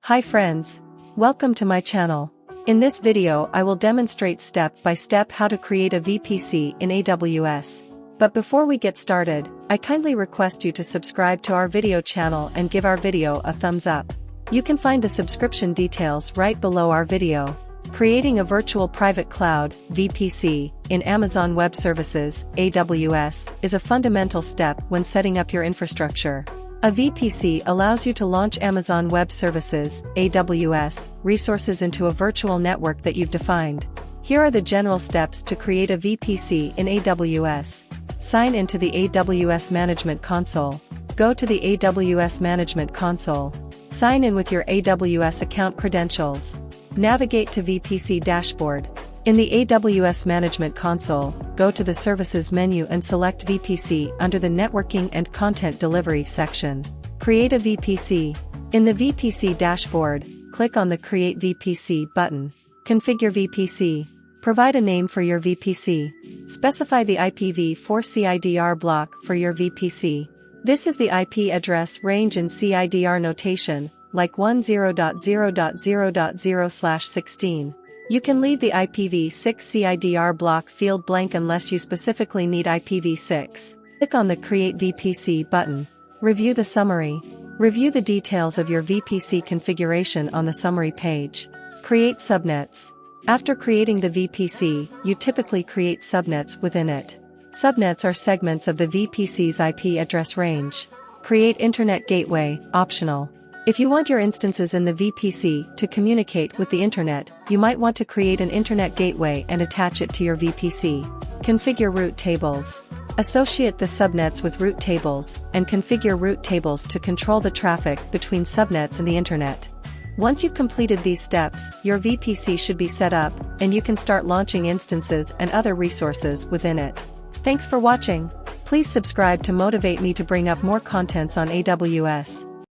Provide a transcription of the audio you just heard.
Hi friends. Welcome to my channel. In this video I will demonstrate step by step how to create a VPC in AWS. But before we get started, I kindly request you to subscribe to our video channel and give our video a thumbs up. You can find the subscription details right below our video. Creating a virtual private cloud, VPC, in Amazon Web Services, AWS, is a fundamental step when setting up your infrastructure. A VPC allows you to launch Amazon Web Services, AWS, resources into a virtual network that you've defined. Here are the general steps to create a VPC in AWS. Sign into the AWS Management Console. Go to the AWS Management Console. Sign in with your AWS account credentials. Navigate to VPC Dashboard. In the AWS Management Console, go to the Services menu and select VPC under the Networking and Content Delivery section. Create a VPC. In the VPC dashboard, click on the Create VPC button. Configure VPC. Provide a name for your VPC. Specify the IPv4 CIDR block for your VPC. This is the IP address range in CIDR notation, like 10.0.0.0/16. You can leave the IPv6 CIDR block field blank unless you specifically need IPv6. Click on the Create VPC button. Review the summary. Review the details of your VPC configuration on the summary page. Create subnets. After creating the VPC, you typically create subnets within it. Subnets are segments of the VPC's IP address range. Create Internet Gateway, optional. If you want your instances in the VPC to communicate with the Internet, you might want to create an Internet gateway and attach it to your VPC. Configure route tables. Associate the subnets with route tables, and configure route tables to control the traffic between subnets and the Internet. Once you've completed these steps, your VPC should be set up, and you can start launching instances and other resources within it. Thanks for watching. Please subscribe to motivate me to bring up more contents on AWS.